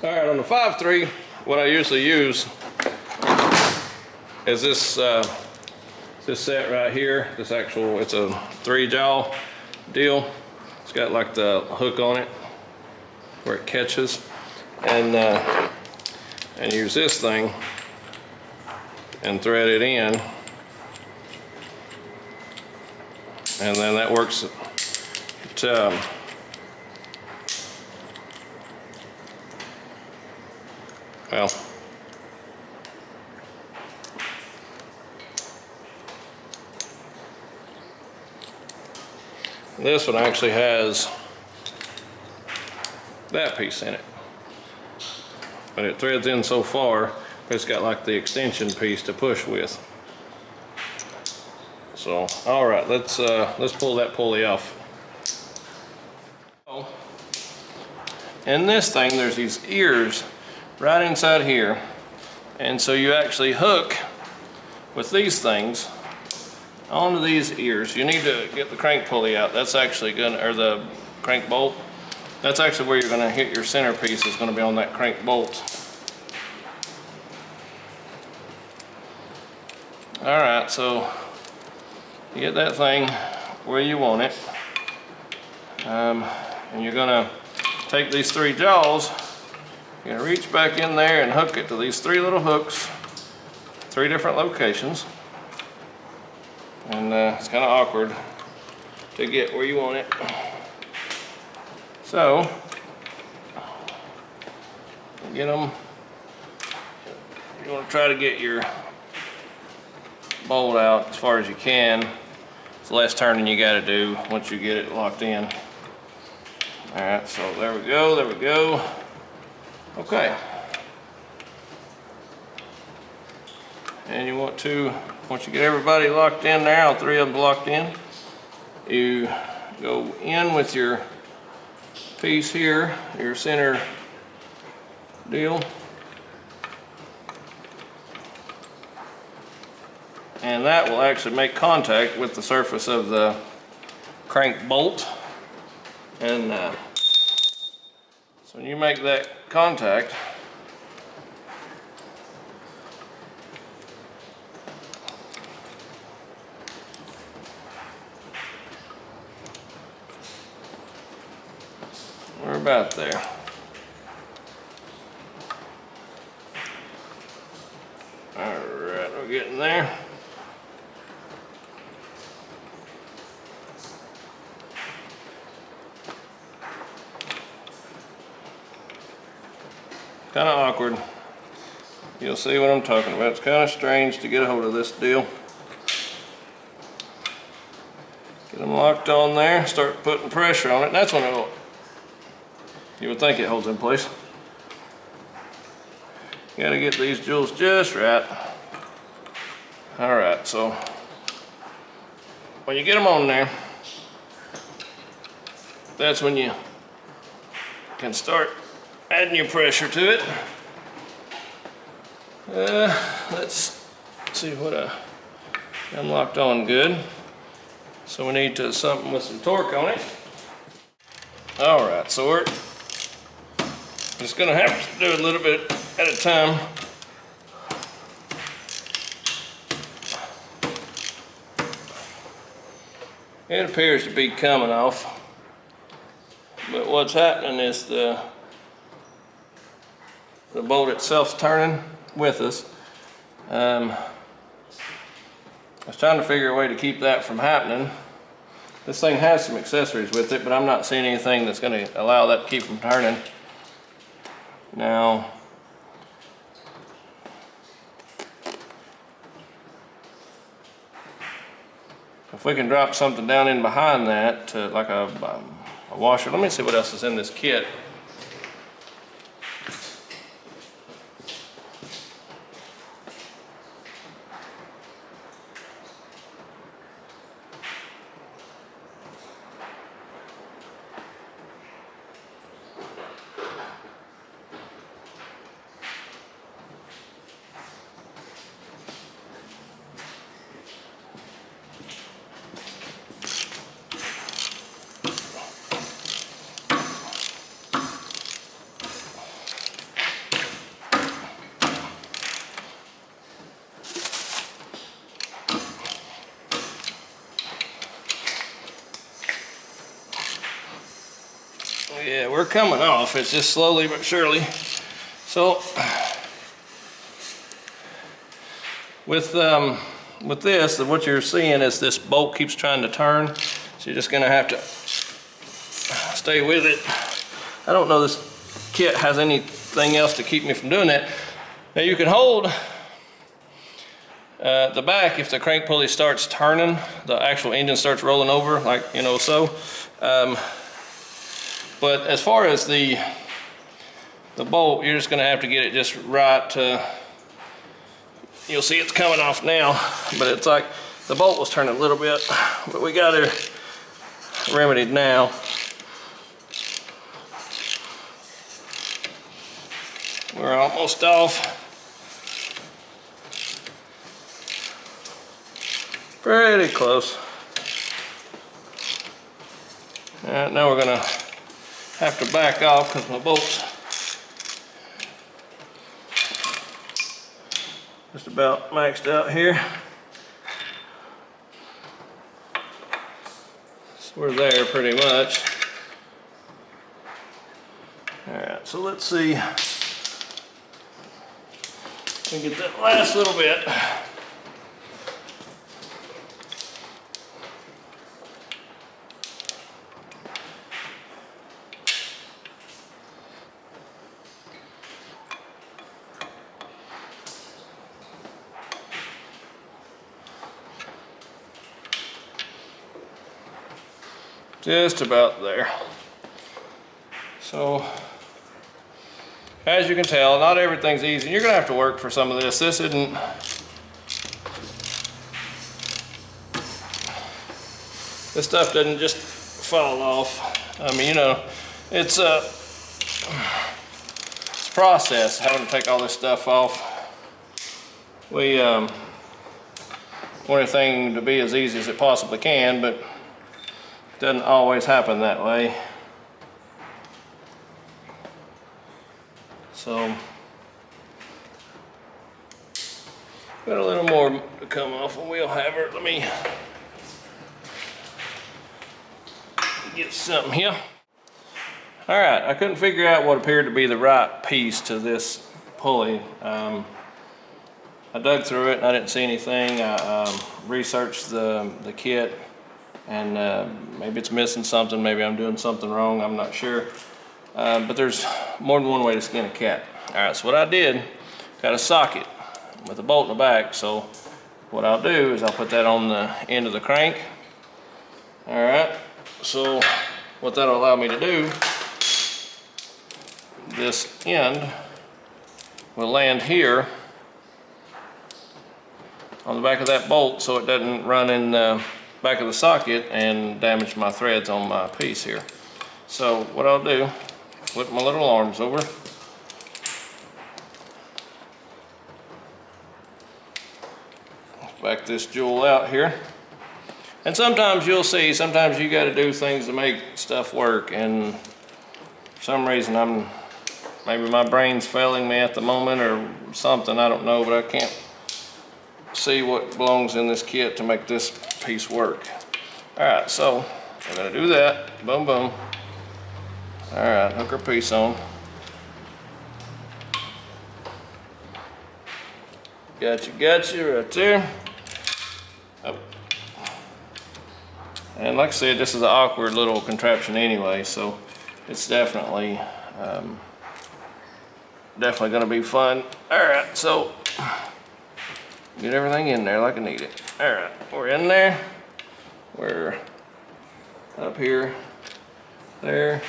All right, on the 5.3, what I usually use is this set right here. It's a 3-jaw deal. It's got like the hook on it where it catches, and use this thing and thread it in, and then that works to well, this one actually has that piece in it, but it threads in so far it's got like the extension piece to push with. So all right, let's pull that pulley off. In this thing there's these ears right inside here, and so you actually hook with these things onto these ears. You need to get the crank pulley out. That's actually or the crank bolt. That's actually where you're gonna hit your centerpiece, is gonna be on that crank bolt. All right, so you get that thing where you want it, and you're gonna take these 3 jaws. You're gonna reach back in there and hook it to these 3 little hooks, 3 different locations. And it's kind of awkward to get where you want it. So, get them. You want to try to get your bolt out as far as you can. It's less turning you got to do once you get it locked in. All right, so there we go, there we go. Okay. And you want to, once you get everybody locked in there, all 3 of them locked in, you go in with your piece here, your center deal, and that will actually make contact with the surface of the crank bolt. And so when you make that contact, we're about there. All right, we're getting there. Kind of awkward. You'll see what I'm talking about. It's kind of strange to get a hold of this deal. Get them locked on there, start putting pressure on it. That's when you would think it holds in place. You gotta get these jewels just right. All right, so when you get them on there, that's when you can start adding your pressure to it. Let's see what I'm locked on good. So we need something with some torque on it. All right, so we're just gonna have to do a little bit at a time. It appears to be coming off, but what's happening is the bolt itself's turning with us. I was trying to figure a way to keep that from happening. This thing has some accessories with it, but I'm not seeing anything that's going to allow that to keep from turning. Now, if we can drop something down in behind that, to like a washer. Let me see what else is in this kit. Yeah, we're coming off. It's just slowly but surely. So with this, what you're seeing is this bolt keeps trying to turn. So you're just gonna have to stay with it. I don't know this kit has anything else to keep me from doing that. Now you can hold the back if the crank pulley starts turning, the actual engine starts rolling over, like, you know, so. But as far as the bolt, you're just gonna have to get it just right. You'll see it's coming off now, but it's like the bolt was turning a little bit, but we got it remedied now. We're almost off. Pretty close. All right, now we're gonna have to back off because my bolt's just about maxed out here. So we're there pretty much. All right, so let's see. We get that last little bit. Just about there. So, as you can tell, not everything's easy. You're gonna have to work for some of this. This isn't, this stuff doesn't just fall off. I mean, you know, it's a process having to take all this stuff off. We want everything to be as easy as it possibly can, but it doesn't always happen that way. So, got a little more to come off a wheel haver. Let me get something here. All right, I couldn't figure out what appeared to be the right piece to this pulley. I dug through it and I didn't see anything. I researched the kit, and maybe it's missing something, maybe I'm doing something wrong, I'm not sure. But there's more than one way to skin a cat. All right, so what I did, got a socket with a bolt in the back. So what I'll do is I'll put that on the end of the crank. All right, so what that'll allow me to do, this end will land here on the back of that bolt so it doesn't run in the back of the socket and damage my threads on my piece here. So what I'll do, flip my little arms over. Back this jewel out here. And sometimes you'll see, sometimes you got to do things to make stuff work, and for some reason maybe my brain's failing me at the moment or something, I don't know, but I can't see what belongs in this kit to make this piece work. All right, so we're gonna do that, boom, boom. All right, hook our piece on. Gotcha right there. Oh. And like I said, this is an awkward little contraption anyway, so it's definitely gonna be fun. All right, so get everything in there like I need it. All right, we're in there. We're up here, there.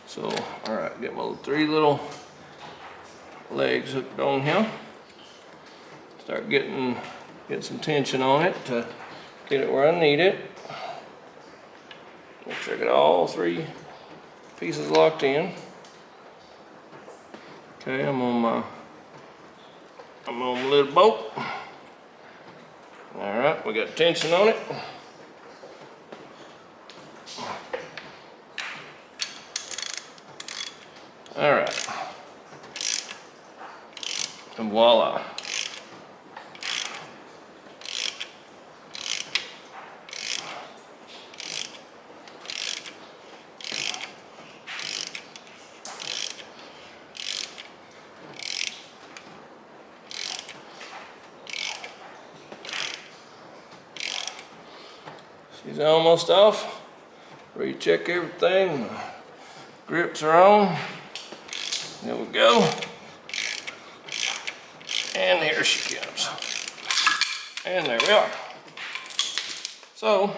So, all right, get my 3 little legs hooked on here. Start getting some tension on it to get it where I need it. Make sure I get all 3 pieces locked in. Okay, I'm on my little bolt. All right, we got tension on it. All right, and voila. She's almost off. Recheck everything. Grips are on. There we go. And here she comes. And there we are. So,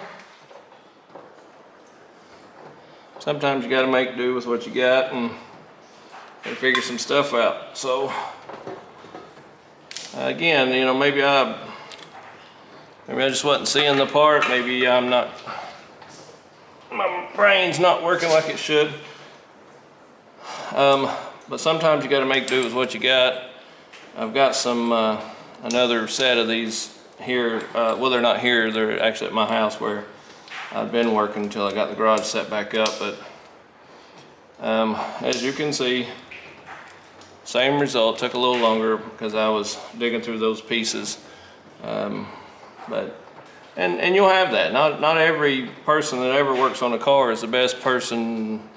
sometimes you gotta make do with what you got and figure some stuff out. So, again, you know, maybe I just wasn't seeing the part. Maybe my brain's not working like it should. But sometimes you gotta make do with what you got. I've got some, another set of these here. Well, they're not here, they're actually at my house where I've been working until I got the garage set back up. But as you can see, same result. Took a little longer because I was digging through those pieces. But you'll have that. Not every person that ever works on a car is the best person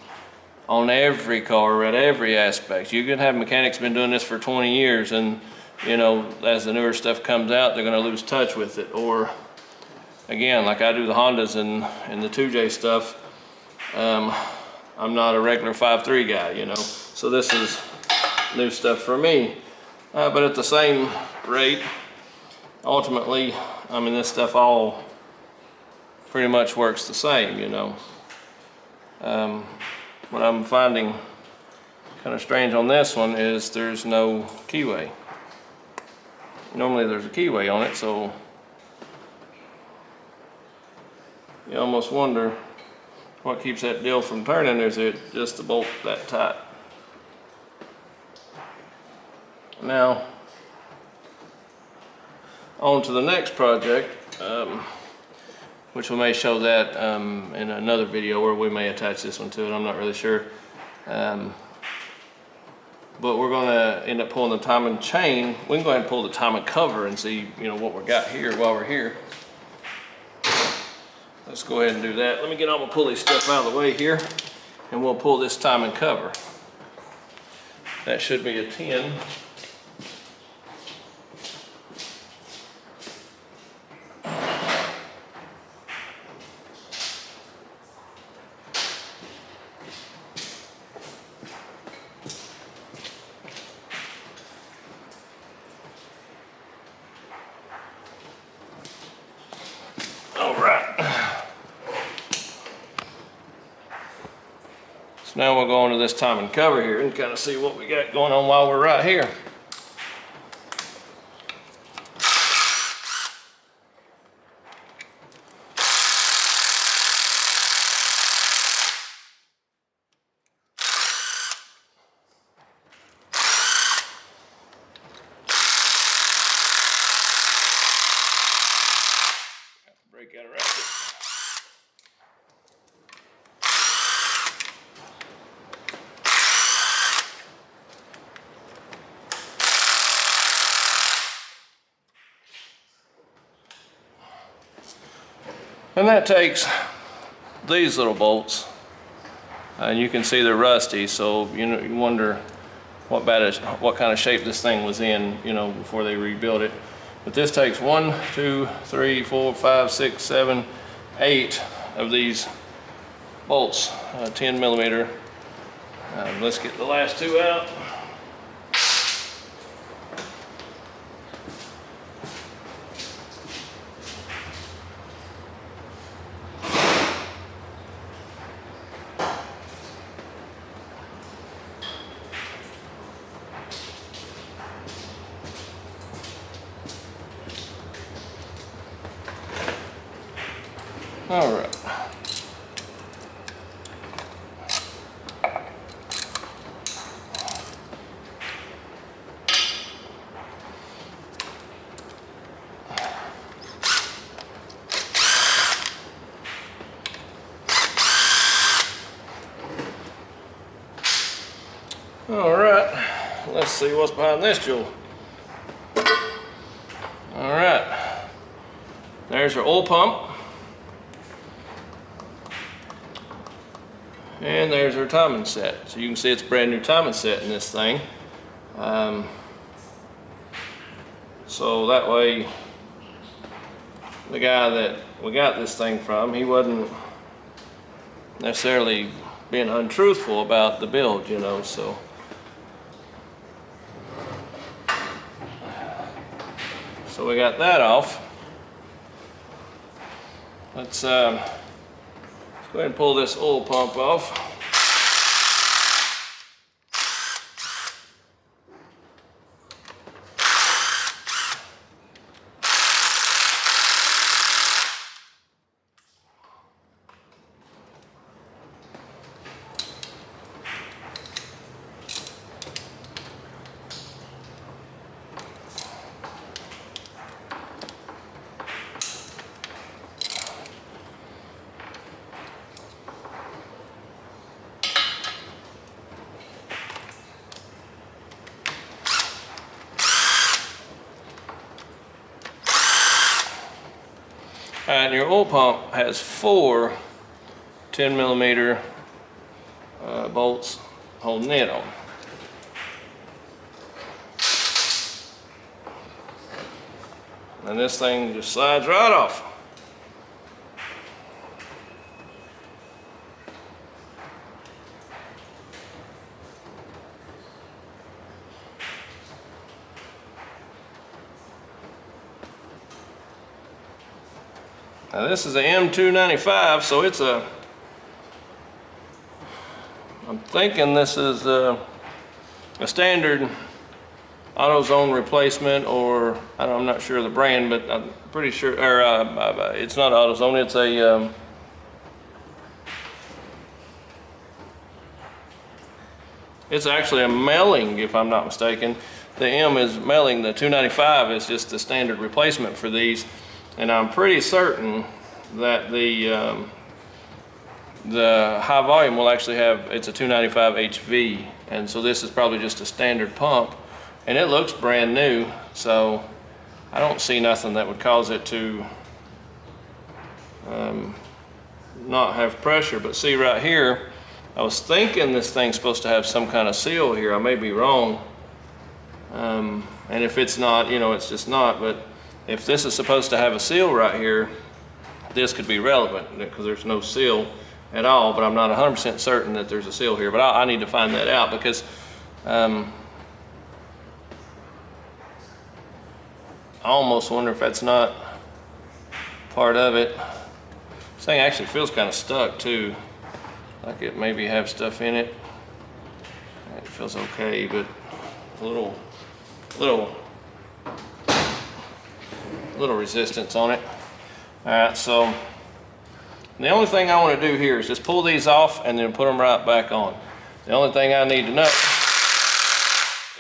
on every car at every aspect. You can have mechanics been doing this for 20 years, and you know, as the newer stuff comes out, they're going to lose touch with it. Or again, like I do the Hondas and the 2J stuff, I'm not a regular 5.3 guy, you know, so this is new stuff for me. But at the same rate, ultimately, I mean, this stuff all pretty much works the same, you know. What I'm finding kind of strange on this one is there's no keyway. Normally there's a keyway on it, so you almost wonder what keeps that deal from turning. Is it just the bolt that tight? Now, on to the next project, which we may show that in another video, or we may attach this one to it, I'm not really sure. But we're gonna end up pulling the timing chain. We can go ahead and pull the timing cover and see, you know, what we got here while we're here. Let's go ahead and do that. Let me get all my pulley stuff out of the way here, and we'll pull this timing cover. That should be a 10. Now we'll go on to this timing cover here and kind of see what we got going on while we're right here. Break out a ratchet. And that takes these little bolts, and you can see they're rusty, so you know, you wonder what kind of shape this thing was in, you know, before they rebuilt it. But this takes 1, 2, 3, 4, 5, 6, 7, 8 of these bolts, 10 millimeter. Let's get the last two out. All right. All right, let's see what's behind this jewel. All right, there's our oil pump. And there's our timing set. So you can see it's a brand new timing set in this thing. So that way the guy that we got this thing from, he wasn't necessarily being untruthful about the build, you know, so. So we got that off. Let's go ahead and pull this oil pump off. And your oil pump has 4 10mm bolts holding it on. And this thing just slides right off. Now this is a M295, so it's a, I'm thinking this is a standard AutoZone replacement, or I'm not sure of the brand, but I'm pretty sure, or it's not AutoZone, it's a, it's actually a Melling, if I'm not mistaken. The M is Melling, the 295 is just the standard replacement for these. And I'm pretty certain that the high volume will actually have, it's a 295 HV, and so this is probably just a standard pump, and it looks brand new, so I don't see nothing that would cause it to not have pressure. But see right here, I was thinking this thing's supposed to have some kind of seal here. I may be wrong, and if it's not, you know, it's just not. But if this is supposed to have a seal right here, this could be relevant because there's no seal at all, but I'm not 100% certain that there's a seal here. But I need to find that out, because I almost wonder if that's not part of it. This thing actually feels kind of stuck too, like it maybe have stuff in it. It feels okay, but a little resistance on it. All right, so the only thing I want to do here is just pull these off and then put them right back on. The only thing I need to know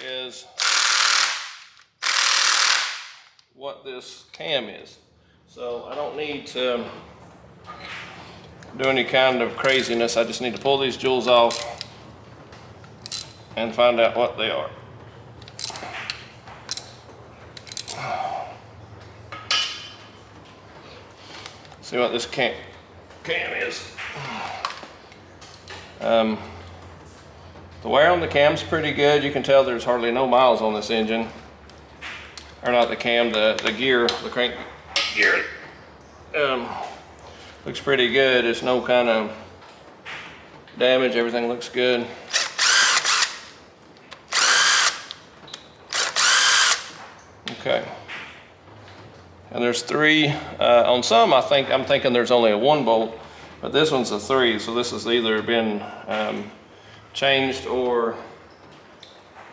is what this cam is. So I don't need to do any kind of craziness. I just need to pull these jewels off and find out what they are. See what this cam is. The wear on the cam's pretty good. You can tell there's hardly no miles on this engine. Or not the cam, the gear, the crank gear. Looks pretty good. There's no kind of damage. Everything looks good. Okay. And there's 3 on some. I'm thinking there's only a 1 bolt, but this one's a 3. So this has either been changed, or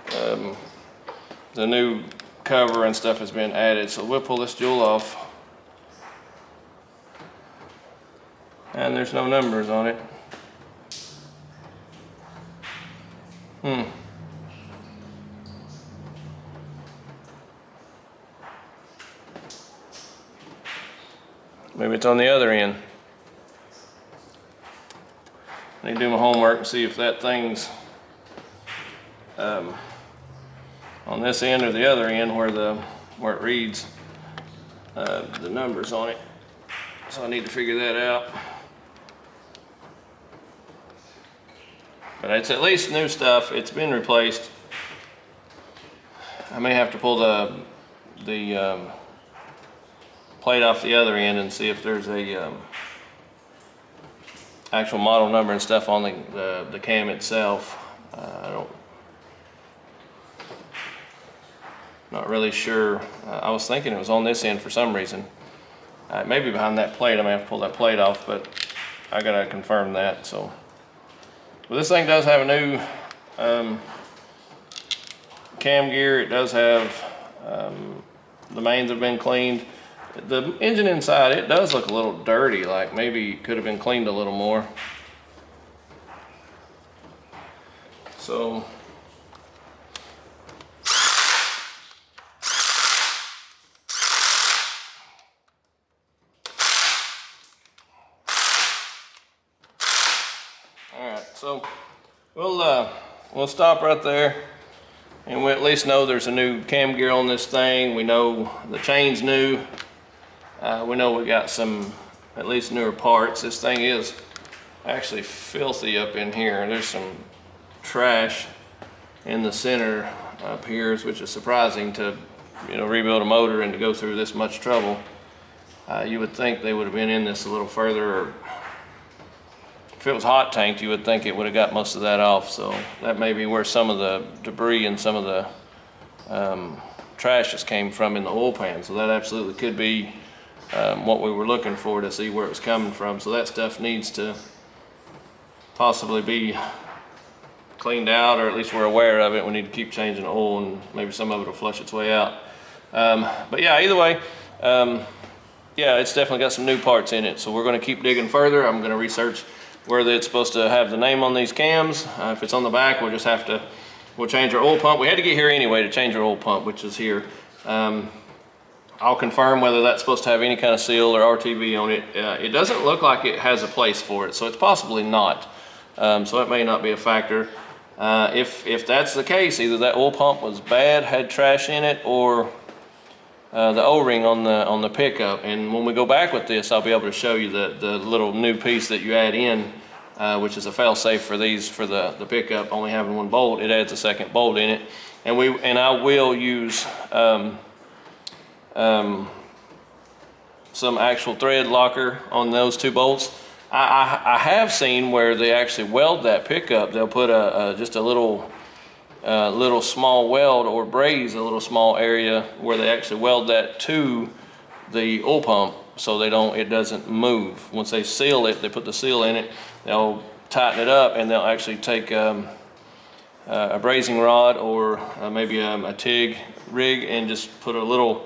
the new cover and stuff has been added. So we'll pull this jewel off, and there's no numbers on it. Maybe it's on the other end. I need to do my homework and see if that thing's on this end or the other end where it reads the numbers on it. So I need to figure that out. But it's at least new stuff. It's been replaced. I may have to pull the plate off the other end and see if there's a actual model number and stuff on the cam itself. Not really sure. I was thinking it was on this end for some reason. Maybe behind that plate. I may have to pull that plate off, but I gotta confirm that. So, well, this thing does have a new cam gear. It does have the mains have been cleaned. The engine inside, it does look a little dirty, like maybe it could have been cleaned a little more. So so we'll stop right there, and we at least know there's a new cam gear on this thing. We know the chain's new. We know we got some at least newer parts. This thing is actually filthy up in here. There's some trash in the center up here, which is surprising to rebuild a motor and to go through this much trouble. You would think they would have been in this a little further, or if it was hot tanked, you would think it would have got most of that off. So that may be where some of the debris and some of the trash just came from in the oil pan. So that absolutely could be what we were looking for, to see where it was coming from. So that stuff needs to possibly be cleaned out, or at least we're aware of it. We need to keep changing oil, and maybe some of it will flush its way out. But yeah, either way, yeah, it's definitely got some new parts in it. So we're going to keep digging further. I'm going to research where it's supposed to have the name on these cams. If it's on the back, we'll change our oil pump. We had to get here anyway to change our oil pump, which is here. I'll confirm whether that's supposed to have any kind of seal or RTV on it. It doesn't look like it has a place for it, so it's possibly not. So that may not be a factor. If that's the case, either that oil pump was bad, had trash in it, or the O-ring on the pickup. And when we go back with this, I'll be able to show you the little new piece that you add in, which is a fail-safe for the pickup only having one bolt. It adds a second bolt in it, and I will use some actual thread locker on those two bolts. I have seen where they actually weld that pickup. They'll put just a little small weld, or braze a little small area where they actually weld that to the oil pump, so it doesn't move. Once they seal it, they put the seal in it, they'll tighten it up, and they'll actually take a brazing rod, or maybe a TIG rig, and just put a little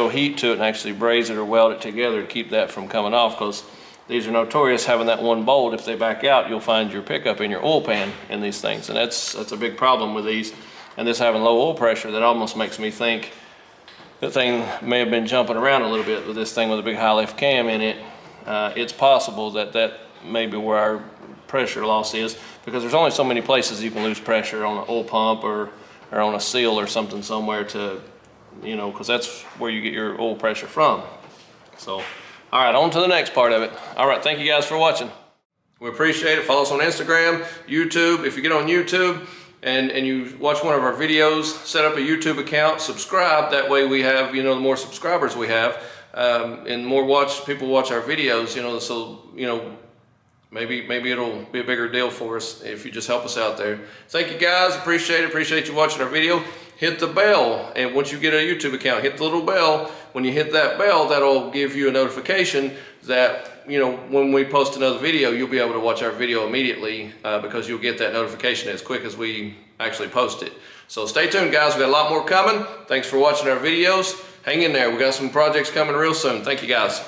heat to it and actually braze it or weld it together to keep that from coming off, because these are notorious having that one bolt. If they back out, you'll find your pickup in your oil pan in these things, and that's a big problem with these. And this having low oil pressure, that almost makes me think that thing may have been jumping around a little bit with this thing with a big high lift cam in it. It's possible that may be where our pressure loss is, because there's only so many places you can lose pressure on an oil pump or on a seal or something somewhere, to because that's where you get your oil pressure from. So all right, on to the next part of it. All right, thank you guys for watching. We appreciate it. Follow us on Instagram, YouTube. If you get on YouTube and you watch one of our videos, set up a YouTube account, subscribe. That way we have, the more subscribers we have, and more people watch our videos, so, maybe it'll be a bigger deal for us if you just help us out there. Thank you guys, appreciate it. Appreciate you watching our video. Hit the bell, and once you get a YouTube account, hit the little bell. When you hit that bell, that'll give you a notification that, when we post another video, you'll be able to watch our video immediately, because you'll get that notification as quick as we actually post it. So stay tuned, guys. We got a lot more coming. Thanks for watching our videos. Hang in there. We got some projects coming real soon. Thank you, guys.